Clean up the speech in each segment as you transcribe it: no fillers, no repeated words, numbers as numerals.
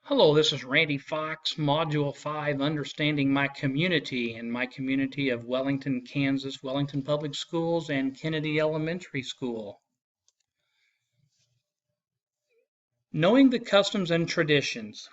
Hello, this is Randy Fox, Module 5, Understanding My Community, and my community of Wellington, Kansas, Wellington Public Schools, and Kennedy Elementary School. Knowing the customs and traditions.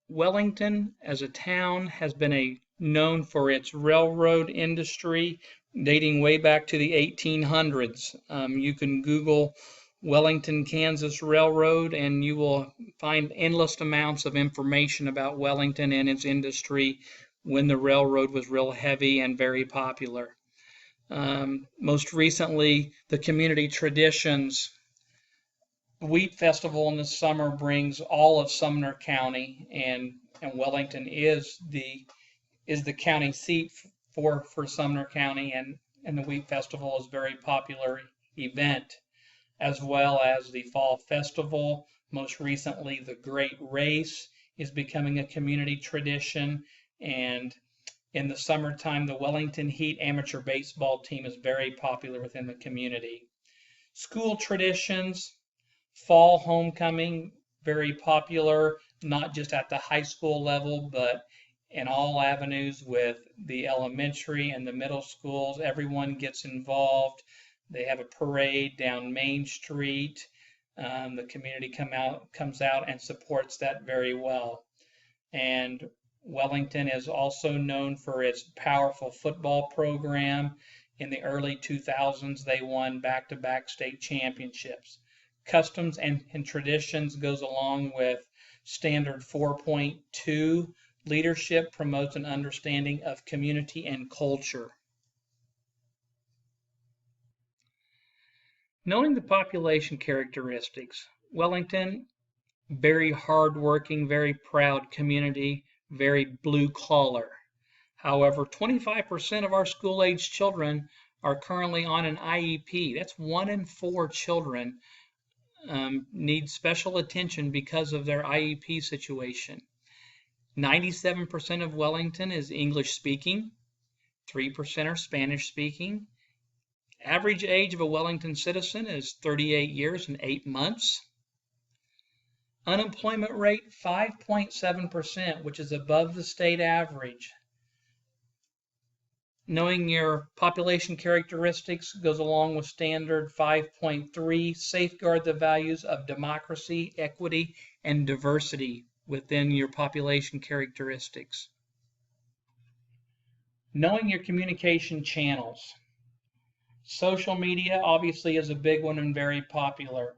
Wellington as a town has been known for its railroad industry dating way back to the 1800s. You can Google Wellington, Kansas Railroad, and you will find endless amounts of information about Wellington and its industry when the railroad was real heavy and very popular. Most recently, the community traditions. Wheat Festival in the summer brings all of Sumner County, and Wellington is the county seat for Sumner County, and the Wheat Festival is a very popular event, as well as the Fall Festival. Most recently, the Great Race is becoming a community tradition, and in the summertime, the Wellington Heat amateur baseball team is very popular within the community. School traditions. Fall homecoming, very popular, not just at the high school level, but in all avenues with the elementary and the middle schools. Everyone gets involved. They have a parade down Main Street. The community comes out and supports that very well. And Wellington is also known for its powerful football program. In the early 2000s, they won back-to-back state championships. Customs and traditions goes along with standard 4.2. Leadership promotes an understanding of community and culture. Knowing the population characteristics. Wellington, very hardworking, very proud community, very blue collar. However, 25% of our school-age children are currently on an IEP. That's 1 in 4 children need special attention because of their IEP situation. 97% of Wellington is English speaking, 3% are Spanish speaking. Average age of a Wellington citizen is 38 years and 8 months. Unemployment rate 5.7%, which is above the state average. Knowing your population characteristics goes along with standard 5.3. Safeguard the values of democracy, equity, and diversity within your population characteristics. Knowing your communication channels. Social media obviously is a big one and very popular.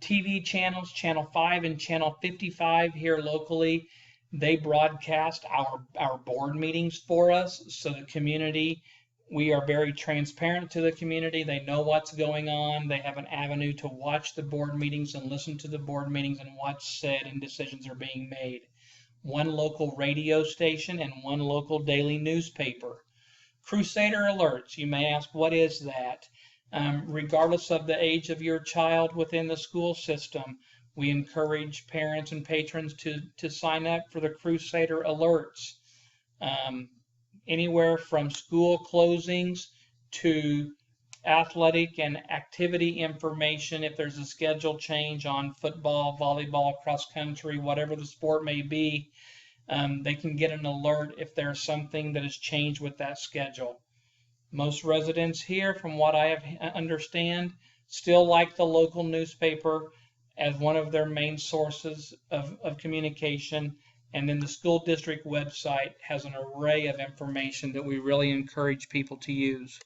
TV channels, Channel 5 and Channel 55 here locally, they broadcast our board meetings for us. So the community, we are very transparent to the community. They know what's going on. They have an avenue to watch the board meetings and listen to the board meetings and what's said and decisions are being made. One local radio station and one local daily newspaper. Crusader Alerts, you may ask, what is that? Regardless of the age of your child within the school system, we encourage parents and patrons to sign up for the Crusader Alerts. Anywhere from school closings to athletic and activity information. If there's a schedule change on football, volleyball, cross country, whatever the sport may be, they can get an alert if there's something that has changed with that schedule. Most residents here, from what I understand, still like the local newspaper as one of their main sources of communication. And then the school district website has an array of information that we really encourage people to use.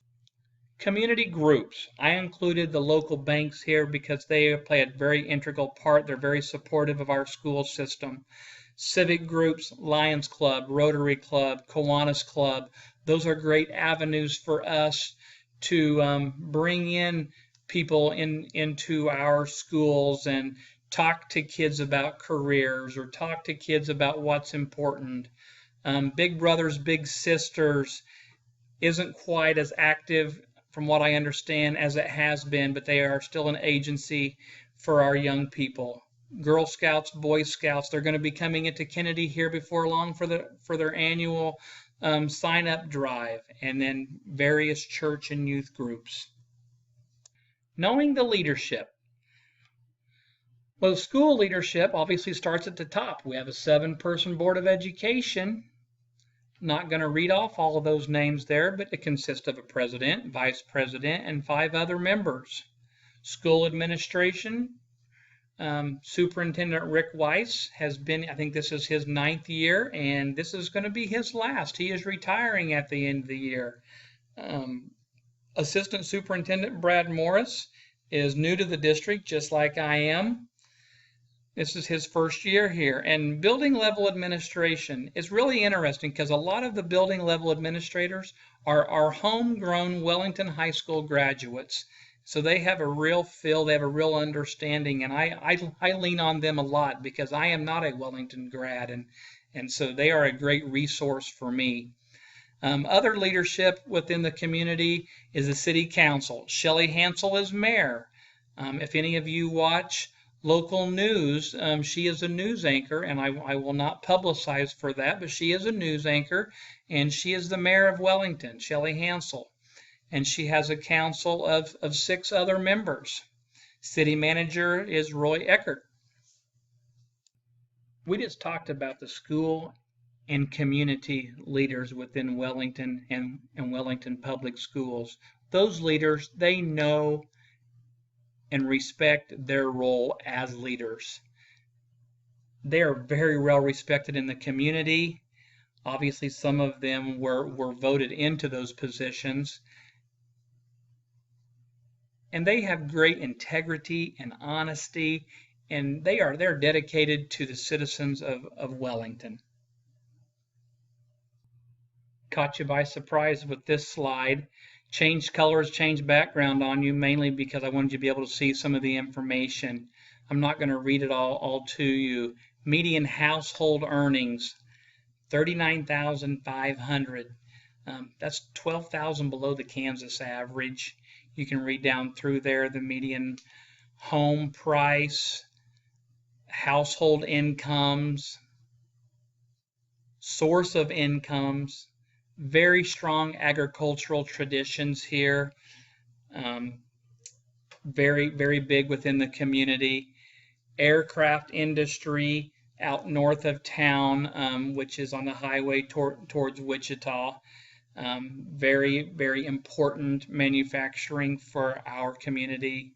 Community groups. I included the local banks here because they play a very integral part. They're very supportive of our school system. Civic groups, Lions Club, Rotary Club, Kiwanis Club, those are great avenues for us to bring in people into our schools and talk to kids about careers or talk to kids about what's important. Big Brothers Big Sisters isn't quite as active, from what I understand, as it has been, but they are still an agency for our young people. Girl Scouts, Boy Scouts, they're going to be coming into Kennedy here before long for their annual sign-up drive, and then various church and youth groups. Knowing the leadership. Well, school leadership obviously starts at the top. We have a 7-person board of education. Not going to read off all of those names there, but it consists of a president, vice president, and 5 other members. School administration, Superintendent Rick Weiss has been, I think this is his 9th year, and this is going to be his last. He is retiring at the end of the year. Assistant Superintendent Brad Morris is new to the district, just like I am. This is his first year here. And building level administration is really interesting because a lot of the building level administrators are homegrown Wellington High School graduates. So they have a real feel, they have a real understanding, and I lean on them a lot because I am not a Wellington grad, and so they are a great resource for me. Other leadership within the community is the city council. Shelley Hansel is mayor. If any of you watch local news, she is a news anchor, and I will not publicize for that, but she is a news anchor, and she is the mayor of Wellington, Shelley Hansel. And she has a council of 6 other members. City manager is Roy Eckert. We just talked about the school and community leaders within Wellington and Wellington Public Schools. Those leaders, they know and respect their role as leaders. They are very well respected in the community. Obviously, some of them were voted into those positions. And they have great integrity and honesty, and they're dedicated to the citizens of Wellington. Caught you by surprise with this slide. Changed colors, changed background on you, mainly because I wanted you to be able to see some of the information. I'm not going to read it all to you. Median household earnings, $39,500. That's $12,000 below the Kansas average. You can read down through there the median home price, household incomes, source of incomes, very strong agricultural traditions here, very, very big within the community. Aircraft industry out north of town, which is on the highway towards Wichita. Very, very important manufacturing for our community.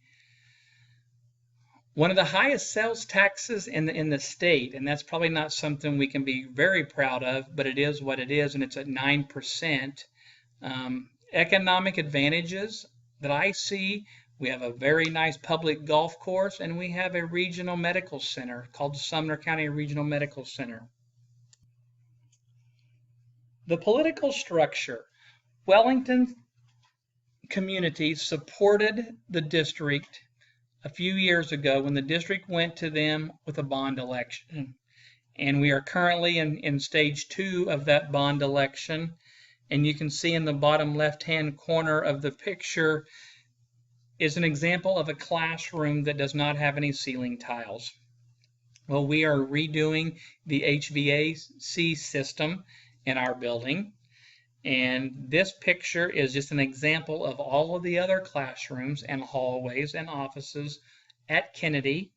One of the highest sales taxes in the state, and that's probably not something we can be very proud of, but it is what it is, and it's at 9%. Economic advantages that I see, we have a very nice public golf course, and we have a regional medical center called the Sumner County Regional Medical Center. The political structure. Wellington community supported the district a few years ago when the district went to them with a bond election. And we are currently in stage 2 of that bond election. And you can see in the bottom left-hand corner of the picture is an example of a classroom that does not have any ceiling tiles. Well, we are redoing the HVAC system in our building, and this picture is just an example of all of the other classrooms and hallways and offices at Kennedy.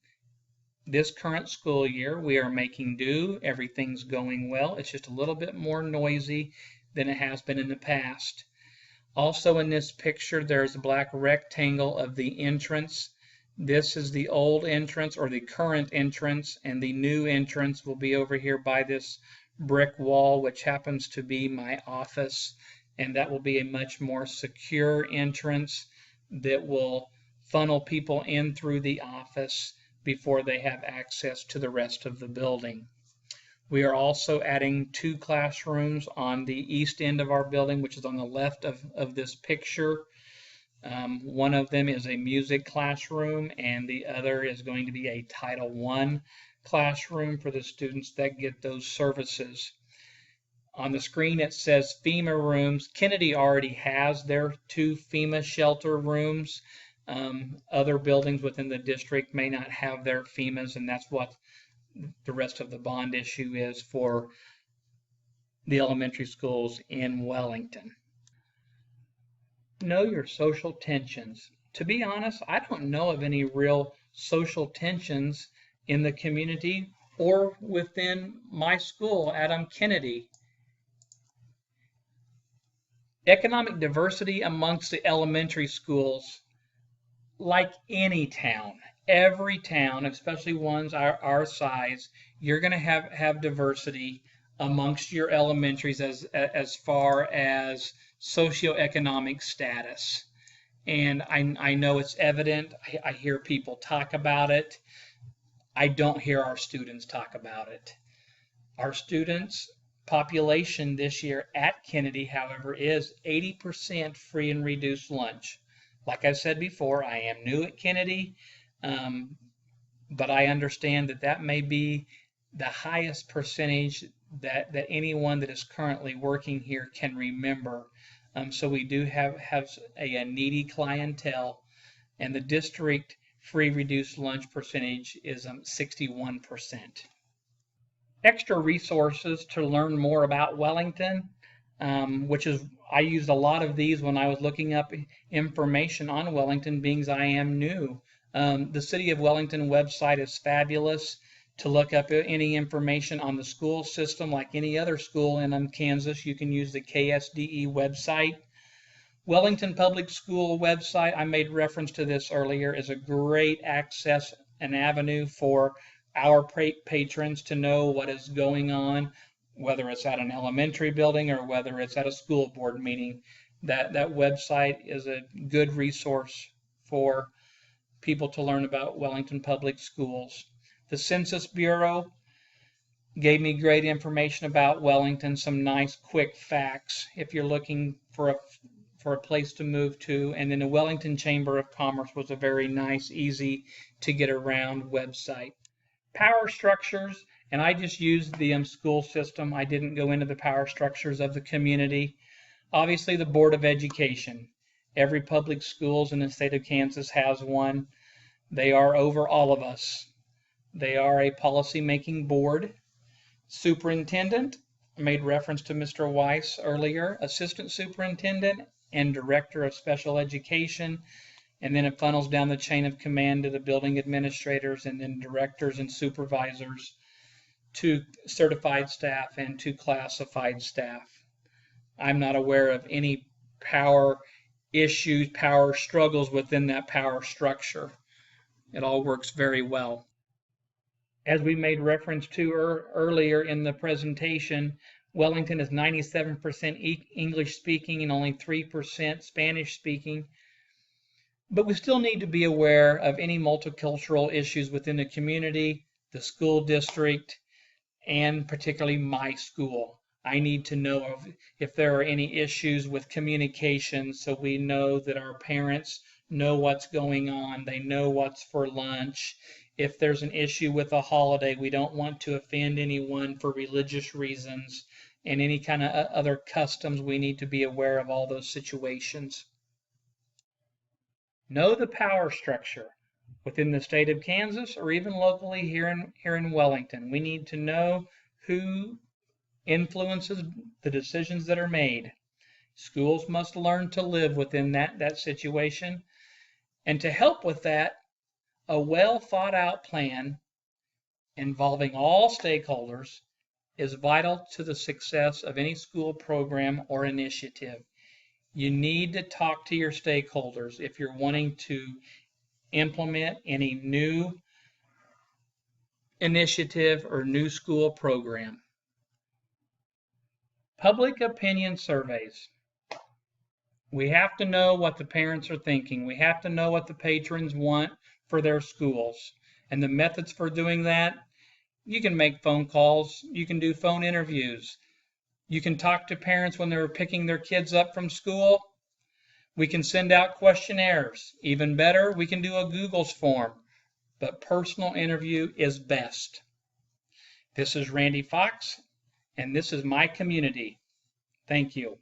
This current school year we are making do. Everything's going well. It's just a little bit more noisy than it has been in the past. Also in this picture there's a black rectangle of the entrance. This is the old entrance or the current entrance, and the new entrance will be over here by this brick wall, which happens to be my office, and that will be a much more secure entrance that will funnel people in through the office before they have access to the rest of the building. We are also adding 2 classrooms on the east end of our building, which is on the left of this picture. One of them is a music classroom, and the other is going to be a Title I classroom for the students that get those services. On the screen it says FEMA rooms. Kennedy already has their 2 FEMA shelter rooms. Other buildings within the district may not have their FEMAs, and that's what the rest of the bond issue is for the elementary schools in Wellington. Know your social tensions. To be honest, I don't know of any real social tensions in the community or within my school, Adam Kennedy. Economic diversity amongst the elementary schools, like any town, every town, especially ones our size, you're going to have diversity amongst your elementaries as far as socioeconomic status. And I know it's evident. I hear people talk about it. I don't hear our students talk about it. Our students' population this year at Kennedy, however, is 80% free and reduced lunch. Like I said before, I am new at Kennedy, but I understand that may be the highest percentage that anyone that is currently working here can remember. So we do have a needy clientele, and the district free reduced lunch percentage is 61%. Extra resources to learn more about Wellington, which is, I used a lot of these when I was looking up information on Wellington, being as I am new. The City of Wellington website is fabulous to look up any information on the school system. Like any other school in Kansas, you can use the KSDE website. Wellington Public School website, I made reference to this earlier, is a great access and avenue for our patrons to know what is going on, whether it's at an elementary building or whether it's at a school board meeting. That website is a good resource for people to learn about Wellington Public Schools. The Census Bureau gave me great information about Wellington, some nice quick facts if you're looking for a place to move to. And then the Wellington Chamber of Commerce was a very nice, easy to get around website. Power structures, and I just used the school system. I didn't go into the power structures of the community. Obviously, the Board of Education. Every public schools in the state of Kansas has one. They are over all of us. They are a policy-making board. Superintendent, I made reference to Mr. Weiss earlier, assistant superintendent and director of special education, and then it funnels down the chain of command to the building administrators and then directors and supervisors to certified staff and to classified staff. I'm not aware of any power issues, power struggles within that power structure. It all works very well. As we made reference to earlier in the presentation, Wellington is 97% English speaking and only 3% Spanish speaking. But we still need to be aware of any multicultural issues within the community, the school district, and particularly my school. I need to know if there are any issues with communication so we know that our parents know what's going on, they know what's for lunch. If there's an issue with a holiday, we don't want to offend anyone for religious reasons, and any kind of other customs, we need to be aware of all those situations. Know the power structure within the state of Kansas or even locally here in Wellington. We need to know who influences the decisions that are made. Schools must learn to live within that situation. And to help with that, a well thought out plan involving all stakeholders is vital to the success of any school program or initiative. You need to talk to your stakeholders if you're wanting to implement any new initiative or new school program. Public opinion surveys. We have to know what the parents are thinking. We have to know what the patrons want for their schools. And the methods for doing that, you can make phone calls, you can do phone interviews, you can talk to parents when they're picking their kids up from school. We can send out questionnaires. Even better, we can do a Google's form. But personal interview is best. This is Randy Fox, and this is my community. Thank you.